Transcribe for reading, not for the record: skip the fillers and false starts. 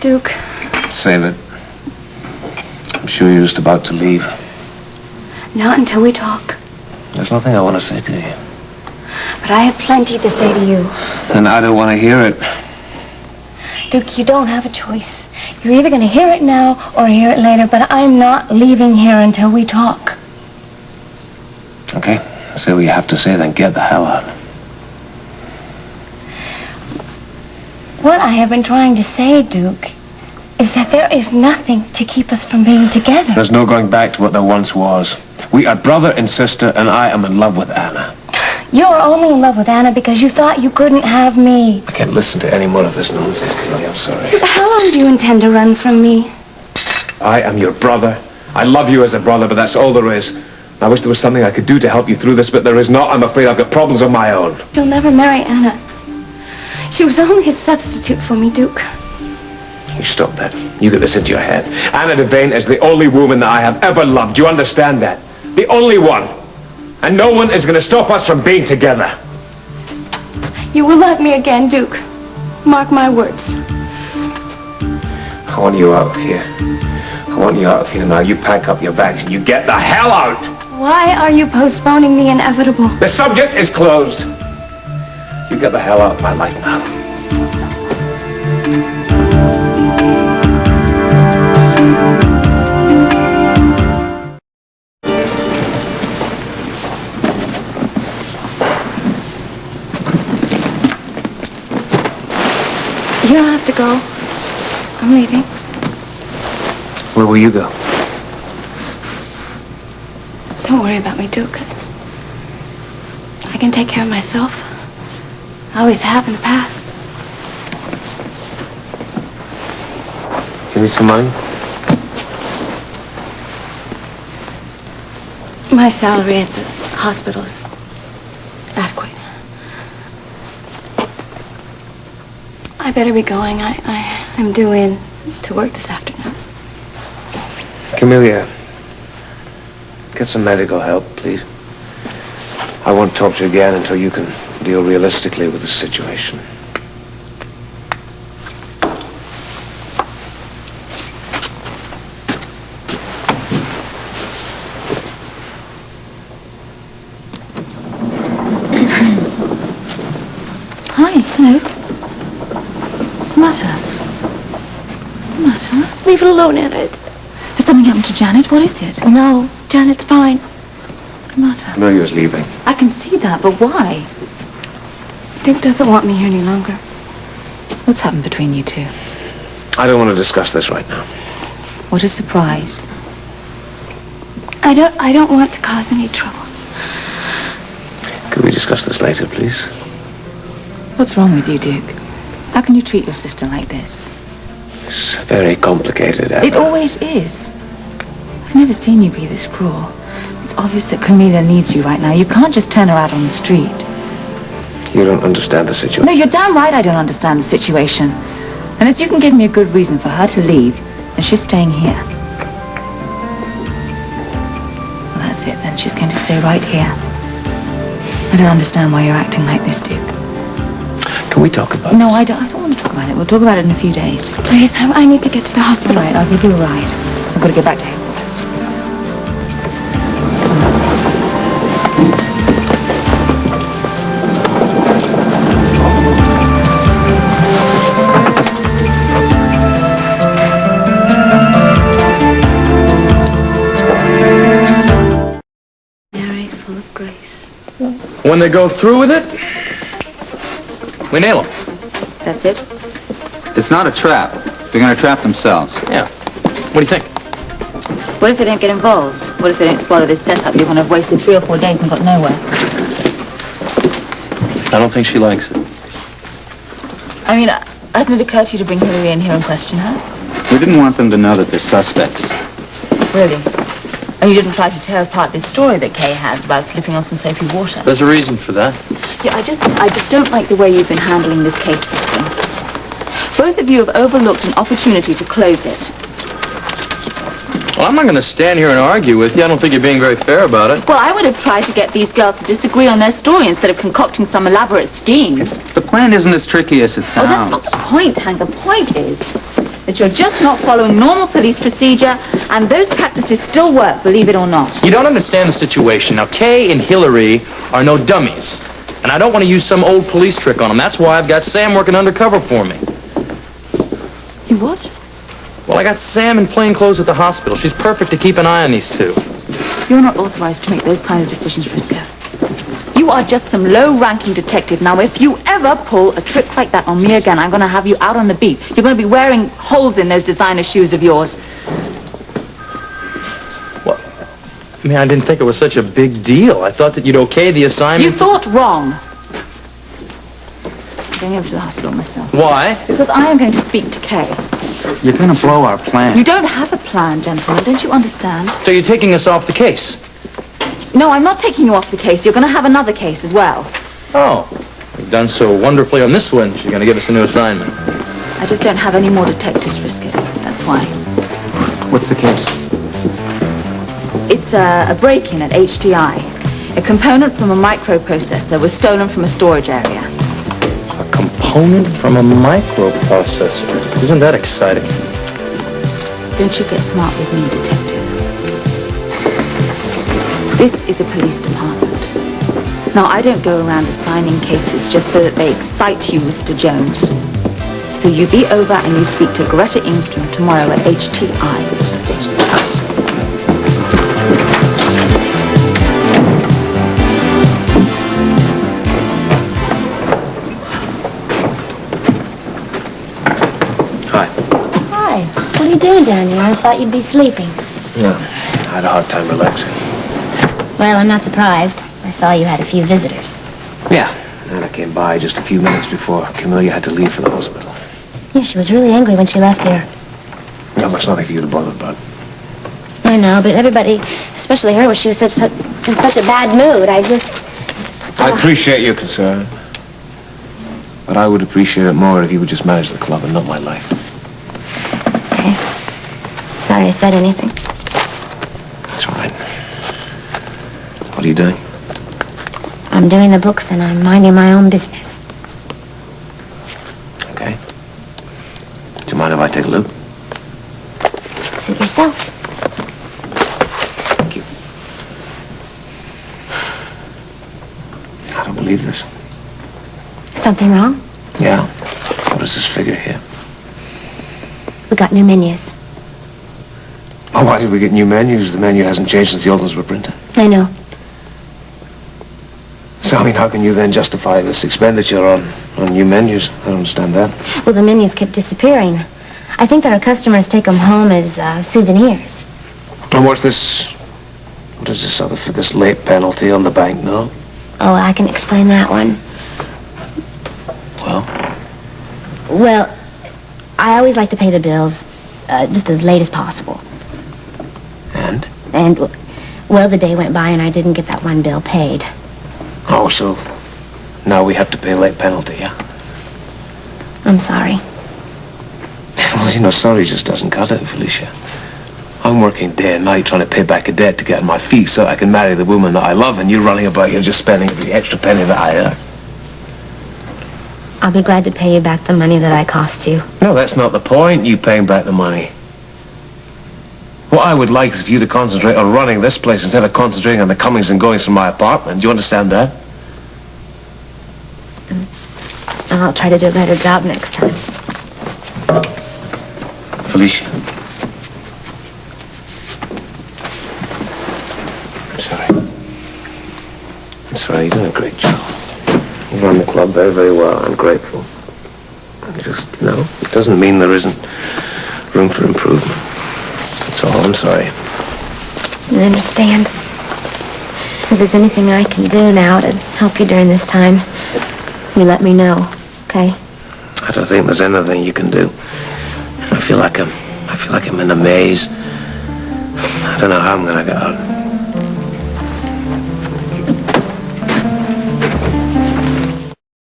Duke. Save it. I'm sure you're just about to leave. Not until we talk. There's nothing I want to say to you. But I have plenty to say to you. And I don't want to hear it. Duke, you don't have a choice. You're either going to hear it now or hear it later, but I'm not leaving here until we talk. Okay, say what you have to say, then get the hell out. What I have been trying to say, Duke, is that there is nothing to keep us from being together. There's no going back to what there once was. We are brother and sister, and I am in love with Anna. You're only in love with Anna because you thought you couldn't have me. I can't listen to any more of this nonsense, Camellia. I'm sorry. Duke, how long do you intend to run from me? I am your brother. I love you as a brother, but that's all there is. I wish there was something I could do to help you through this, but there is not. I'm afraid I've got problems of my own. You'll never marry Anna. She was only a substitute for me, Duke. You stop that. You get this into your head. Anna Devane is the only woman that I have ever loved. You understand that? The only one. And no one is going to stop us from being together. You will love me again, Duke. Mark my words. I want you out of here. I want you out of here now. You pack up your bags and you get the hell out. Why are you postponing the inevitable? The subject is closed. You get the hell out of my life now. You don't have to go. I'm leaving. Where will you go? Don't worry about me, Duke. I can take care of myself. I always have in the past. Give me some money. My salary at the hospital is adequate. I better be going. I'm due in to work this afternoon. Camellia, get some medical help, please. I won't talk to you again until you can deal realistically with the situation. Hi, hello. What's the matter? What's the matter? Leave it alone, Anna. Has something happened to Janet? What is it? No, Janet's fine. What's the matter? Camelia's leaving. I can see that, but why? Duke doesn't want me here any longer. What's happened between you two? I don't want to discuss this right now. What a surprise. I don't want to cause any trouble. Could we discuss this later, please? What's wrong with you, Duke? How can you treat your sister like this? It's very complicated, Anna. It always is. I've never seen you be this cruel. It's obvious that Camellia needs you right now. You can't just turn her out on the street. You don't understand the situation. No, you're damn right I don't understand the situation. Unless you can give me a good reason for her to leave, then she's staying here. Well, that's it then. She's going to stay right here. I don't understand why you're acting like this, Duke. Can we talk about No, this? I don't want to talk about it. We'll talk about it in a few days. Please, I need to get to the hospital. All right, I'll give you a ride. I've got to get back to headquarters. Mary, full of grace. When they go through with it, we nail them. That's it? It's not a trap. They're going to trap themselves. Yeah. What do you think? What if they don't get involved? What if they don't swallow this setup? You're going to have wasted 3 or 4 days and got nowhere. I don't think she likes it. I mean, hasn't it occurred to you to bring Hillary in here and question her? We didn't want them to know that they're suspects. Really? And you didn't try to tear apart this story that Kay has about slipping on some soapy water? There's a reason for that. Yeah, I just don't like the way you've been handling this case, Kristen. Both of you have overlooked an opportunity to close it. Well, I'm not going to stand here and argue with you. I don't think you're being very fair about it. Well, I would have tried to get these girls to disagree on their story instead of concocting some elaborate schemes. The plan isn't as tricky as it Oh, that's sounds. not the point, Hank. The point is, that you're just not following normal police procedure, and those practices still work, believe it or not. You don't understand the situation. Now, Kay and Hillary are no dummies. And I don't want to use some old police trick on them. That's why I've got Sam working undercover for me. You what? Well, I got Sam in plain clothes at the hospital. She's perfect to keep an eye on these two. You're not authorized to make those kind of decisions, Frisco. You are just some low-ranking detective. Now, if you ever pull a trick like that on me again, I'm going to have you out on the beat. You're going to be wearing holes in those designer shoes of yours. Well, I mean, I didn't think it was such a big deal. I thought that you'd okay the assignment. You thought wrong. I'm going over to the hospital myself. Why? Because I am going to speak to Kay. You're going to blow our plan. You don't have a plan, gentlemen. Don't you understand? So you're taking us off the case? No, I'm not taking you off the case. You're going to have another case as well. Oh, you've done so wonderfully on this one. She's going to give us a new assignment. I just don't have any more detectives, Frisco. That's why. What's the case? It's a break-in at HDI. A component from a microprocessor was stolen from a storage area. A component from a microprocessor. Isn't that exciting? Don't you get smart with me, detective. This is a police department. Now, I don't go around assigning cases just so that they excite you, Mr. Jones. So you be over and you speak to Greta Ingstrom tomorrow at HTI. Hi. Hi. What are you doing down here? I thought you'd be sleeping. No, I had a hard time relaxing. Well, I'm not surprised. I saw you had a few visitors. Yeah, and I came by just a few minutes before Camellia had to leave for the hospital. Yeah, she was really angry when she left here. Not much nothing for you to bother about. I know, but everybody, especially her, she was in such a bad mood. I appreciate your concern. But I would appreciate it more if you would just manage the club and not my life. Okay. Sorry I said anything. That's all right. What are you doing? I'm doing the books and I'm minding my own business. Okay. Do you mind if I take a look? Suit yourself. Thank you. I don't believe this. Something wrong? Yeah. What is this figure here? We got new menus. Oh, why did we get new menus? The menu hasn't changed since the old ones were printed. I know. So, I mean, how can you then justify this expenditure on new menus? I don't understand that. Well, the menus kept disappearing. I think that our customers take them home as souvenirs. And what's this? What is this other for this late penalty on the bank note? Oh, I can explain that one. Well, I always like to pay the bills just as late as possible. And? And, well, the day went by and I didn't get that one bill paid. Oh, so now we have to pay late penalty, yeah? I'm sorry. Well, you know, sorry just doesn't cut it, Felicia. I'm working day and night trying to pay back a debt to get on my feet so I can marry the woman that I love, and you're running about here just spending every extra penny that I earn. I'll be glad to pay you back the money that I cost you. No, that's not the point, you paying back the money. What I would like is for you to concentrate on running this place instead of concentrating on the comings and goings from my apartment. Do you understand that? And I'll try to do a better job next time. Felicia. I'm sorry. I'm sorry, you're doing a great job. You run the club very, very well. I'm grateful. Just, you know, it doesn't mean there isn't room for improvement. That's all. I'm sorry. I understand. If there's anything I can do now to help you during this time, you let me know, okay? I don't think there's anything you can do. I feel like I'm in a maze. I don't know how I'm gonna get out.